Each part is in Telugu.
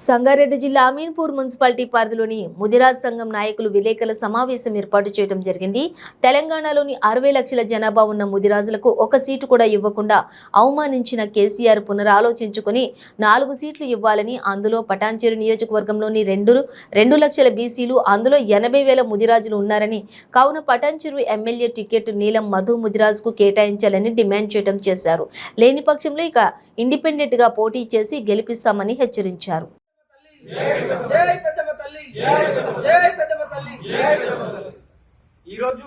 సంగారెడ్డి జిల్లా అమీన్పూర్ మున్సిపాలిటీ పరిధిలోని ముదిరాజ్ సంఘం నాయకులు విలేకరుల సమావేశం ఏర్పాటు చేయడం జరిగింది. తెలంగాణలోని 60 లక్షల జనాభా ఉన్న ముదిరాజులకు ఒక సీటు కూడా ఇవ్వకుండా అవమానించిన కేసీఆర్ పునరాలోచించుకుని 4 సీట్లు ఇవ్వాలని, అందులో పటాన్చెరు నియోజకవర్గంలోని 2 లక్షల బీసీలు, అందులో 80,000 ముదిరాజులు ఉన్నారని, కావున పటాన్చెరు ఎమ్మెల్యే టికెట్ నీలం మధు ముదిరాజుకు కేటాయించాలని డిమాండ్ చేయడం చేశారు. లేని పక్షంలో ఇక ఇండిపెండెంట్ గా పోటీ చేసి గెలిపిస్తామని హెచ్చరించారు. ఈరోజు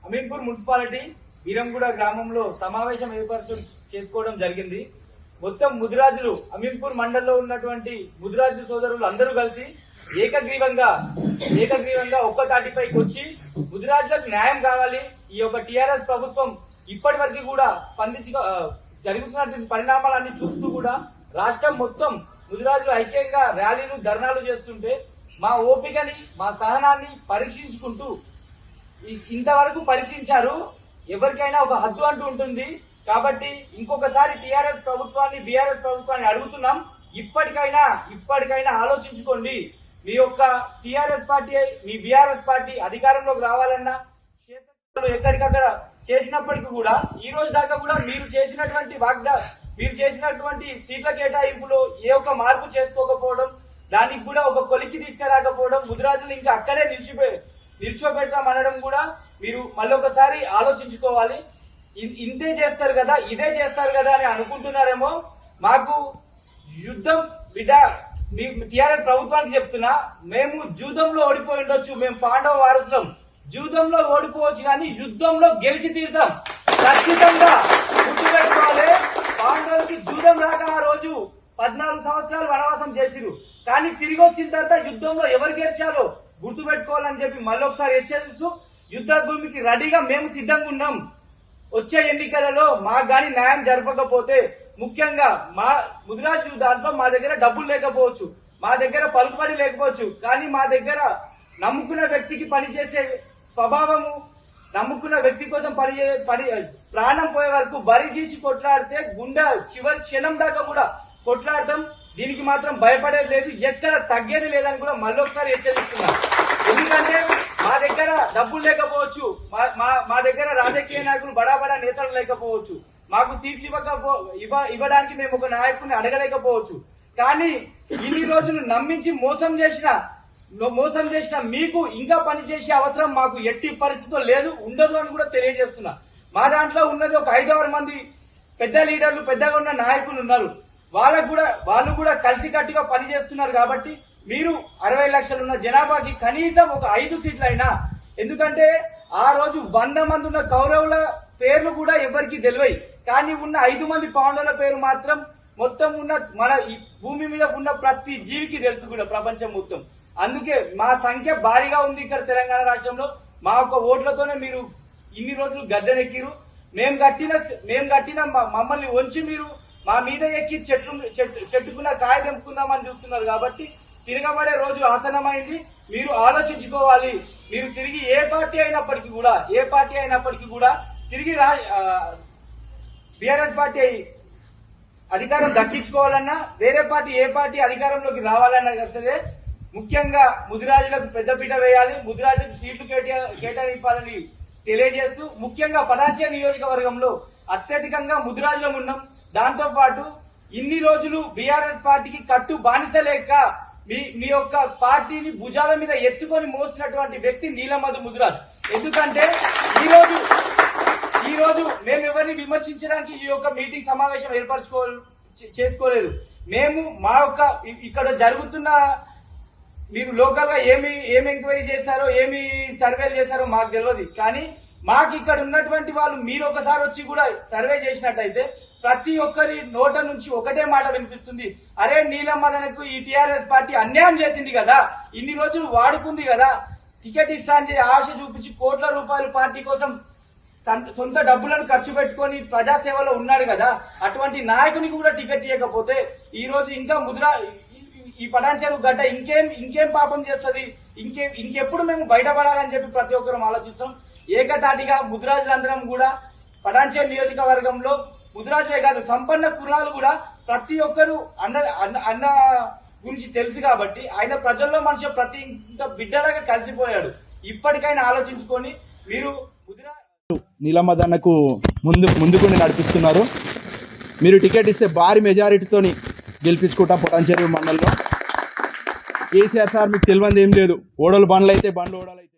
అమీన్పూర్ మున్సిపాలిటీ వీరంగూడ గ్రామంలో సమావేశం ఏర్పాటు చేసుకోవడం జరిగింది. మొత్తం ముదిరాజులు అమీన్పూర్ మండలంలో ఉన్నటువంటి ముదిరాజు సోదరులు అందరూ కలిసి ఏకగ్రీవంగా ఒక్క తాటిపైకి వచ్చి ముదిరాజులకు న్యాయం కావాలి. ఈ యొక్క టిఆర్ఎస్ ప్రభుత్వం ఇప్పటి వరకు కూడా స్పందించి జరుగుతున్నటువంటి పరిణామాలన్నీ చూస్తూ కూడా రాష్ట్రం మొత్తం ముదిరాజులు ఐక్యంగా ర్యాలీలు ధర్నాలు చేస్తుంటే మా ఓపికని, మా సహనాన్ని పరీక్షించుకుంటూ ఇంతవరకు పరీక్షించారు. ఎవరికైనా ఒక హద్దు అంటూ ఉంటుంది. కాబట్టి ఇంకొకసారి టిఆర్ఎస్ ప్రభుత్వాన్ని, బీఆర్ఎస్ ప్రభుత్వాన్ని అడుగుతున్నాం, ఇప్పటికైనా ఆలోచించుకోండి. మీ యొక్క టిఆర్ఎస్ పార్టీ, మీ బీఆర్ఎస్ పార్టీ అధికారంలోకి రావాలన్నా క్షేత్రంలో ఎక్కడికక్కడ చేసినప్పటికీ కూడా ఈ రోజు దాకా కూడా మీరు చేసినటువంటి సీట్ల కేటాయింపులో ఏ ఒక్క మార్పు చేసుకోకపోవడం, దానికి కూడా ఒక కొలిక్కి తీసుకురాకపోవడం, ముదిరాజులు ఇంకా అక్కడే నిల్చోబెడతామనడం కూడా మీరు మళ్ళొకసారి ఆలోచించుకోవాలి. ఇంతే చేస్తారు కదా, ఇదే చేస్తారు కదా అని అనుకుంటున్నారేమో. మాకు యుద్ధం బిడ్డ, మీ టిఆర్ఎస్ ప్రభుత్వానికి చెప్తున్నా, మేము జూదంలో ఓడిపోయి ఉండొచ్చు, మేము పాండవ వారసులం, జూదంలో ఓడిపోవచ్చు కానీ యుద్ధంలో గెలిచి తీరుతాం. ఖచ్చితంగా గుర్తుపెట్టుకోవాలి. పాండవులకి జూదం రాక ఆ రోజు 14 సంవత్సరాలు వనవాసం చేసిరు, కానీ తిరిగి వచ్చిన తర్వాత యుద్ధంలో ఎవరు గెలిచాలో గుర్తుపెట్టుకోవాలని చెప్పి మళ్ళొకసారి హెచ్చరిస్తూ యుద్ధ భూమికి రెడీగా మేము సిద్ధంగా ఉన్నాం. వచ్చే ఎన్నికలలో మాకు గాని న్యాయం జరపకపోతే, ముఖ్యంగా మా ముదిరాజు దాంట్లో మా దగ్గర డబ్బులు లేకపోవచ్చు, మా దగ్గర పలుకుబడి లేకపోవచ్చు, కానీ మా దగ్గర నమ్ముకున్న వ్యక్తికి పనిచేసే స్వభావము, నమ్ముకున్న వ్యక్తి కోసం ప్రాణం పోయే వరకు బరి గీసి కొట్లాడితే గుండె చివరి క్షణం దాకా కూడా కొట్లాడతాం. దీనికి మాత్రం భయపడేది లేదు, ఎక్కడ తగ్గేది లేదని కూడా మళ్ళొకసారి హెచ్చరిస్తున్నాం. ఎందుకంటే మా దగ్గర డబ్బులు లేకపోవచ్చు, మా దగ్గర రాజకీయ నాయకులు బడా నేతలు లేకపోవచ్చు, మాకు సీట్లు ఇవ్వడానికి మేము ఒక నాయకుడిని అడగలేకపోవచ్చు, కానీ ఇన్ని రోజులు నమ్మించి మోసం చేసిన మీకు ఇంకా పనిచేసే అవసరం మాకు ఎట్టి పరిస్థితుల్లో లేదు, ఉండదు అని కూడా తెలియజేస్తున్నా. మా దాంట్లో ఉన్నది ఒక 5-6 మంది పెద్ద లీడర్లు, పెద్దగా ఉన్న నాయకులు ఉన్నారు. వాళ్ళు కూడా కలిసికట్టుగా పనిచేస్తున్నారు. కాబట్టి మీరు 60 లక్షలు ఉన్న జనాభాకి కనీసం ఒక 5 సీట్లు అయినా, ఎందుకంటే ఆ రోజు 100 మంది ఉన్న కౌరవుల పేర్లు కూడా ఎవరికి తెలివై, కానీ ఉన్న 5 మంది పాండవుల పేరు మాత్రం మొత్తం ఉన్న మన ఈ భూమి మీద ఉన్న ప్రతి జీవికి తెలుసు కూడా, ప్రపంచం మొత్తం. అందుకే మా సంఖ్య భారీగా ఉంది ఇక్కడ తెలంగాణ రాష్ట్రంలో. మా యొక్క ఓట్లతోనే మీరు ఇన్ని రోజులు గద్దెనెక్కిరు. మేము కట్టిన మమ్మల్ని వంచి మీరు మా మీద ఎక్కి చెట్టుకున్న కాయ తెంపుకుందామని చూస్తున్నారు. కాబట్టి తిరగబడే రోజు ఆసన్నమైంది. మీరు ఆలోచించుకోవాలి. మీరు తిరిగి ఏ పార్టీ అయినప్పటికీ కూడా తిరిగి బీఆర్ఎస్ పార్టీ అధికారం దక్కించుకోవాలన్నా, వేరే పార్టీ ఏ పార్టీ అధికారంలోకి రావాలన్నా సరే, ముఖ్యంగా ముదిరాజులకు పెద్దపీట వేయాలి, ముదిరాజులకు సీట్లు కేటాయింపాలని తెలియజేస్తూ, ముఖ్యంగా పటాన్చెరు నియోజకవర్గంలో అత్యధికంగా ముదిరాజులం ఉన్నాం. దాంతో పాటు ఇన్ని రోజులు బీఆర్ఎస్ పార్టీకి కట్టు బానిస లేక మీ యొక్క పార్టీని భుజాల మీద ఎత్తుకొని మోసినటువంటి వ్యక్తి నీలం మధు ముదిరాజ్. ఎందుకంటే ఈ రోజు మేము ఎవరిని విమర్శించడానికి ఈ యొక్క మీటింగ్ సమావేశం చేసుకోలేదు. మేము మా యొక్క ఇక్కడ జరుగుతున్న, మీరు లోకల్ గా ఏమి ఎంక్వైరీ చేశారో, ఏమి సర్వేలు చేశారో మాకు తెలియదు, కానీ మాకు ఇక్కడ ఉన్నటువంటి వాళ్ళు మీరు ఒకసారి వచ్చి కూడా సర్వే చేసినట్టయితే ప్రతి ఒక్కరి నోట నుంచి ఒకటే మాట వినిపిస్తుంది, అరే నీలం మదనకు ఈ టిఆర్ఎస్ పార్టీ అన్యాయం చేసింది కదా, ఇన్ని రోజులు వాడుకుంది కదా, టికెట్ ఇస్తానని ఆశ చూపించి కోట్ల రూపాయలు పార్టీ కోసం సొంత డబ్బులను ఖర్చు పెట్టుకొని ప్రజాసేవలో ఉన్నాడు కదా, అటువంటి నాయకునికి కూడా టికెట్ ఇవ్వకపోతే ఈ రోజు ఇంకా ఈ పటాన్చెరు గడ్డ ఇంకేం పాపం చేస్తుంది, ఇంకెప్పుడు మేము బయటపడాలని చెప్పి ప్రతి ఒక్కరం ఆలోచిస్తాం. ఏకతాటిగా ముదిరాజులందరం కూడా పటాన్చెరు నియోజకవర్గంలో ముదిరాజులే కాదు, సంపన్న కులాలు కూడా ప్రతి ఒక్కరు గురించి తెలుసు కాబట్టి ఆయన ప్రజల్లో మనిషి ప్రతి ఇంత బిడ్డలాగా కలిసిపోయాడు. ఇప్పటికైనా ఆలోచించుకొని మీరు నీలమ్మదన్నకు ముందుకు నడిపిస్తున్నారు. మీరు టికెట్ ఇస్తే భారీ మెజారిటీతోని గెలిపించుకుంటాం పొటంచెరు మండలంలో. కేసీఆర్ సార్ మీకు తెలియంది ఏం లేదు, ఓడలు బండ్లు అయితే బండ్లు ఓడలు అయితే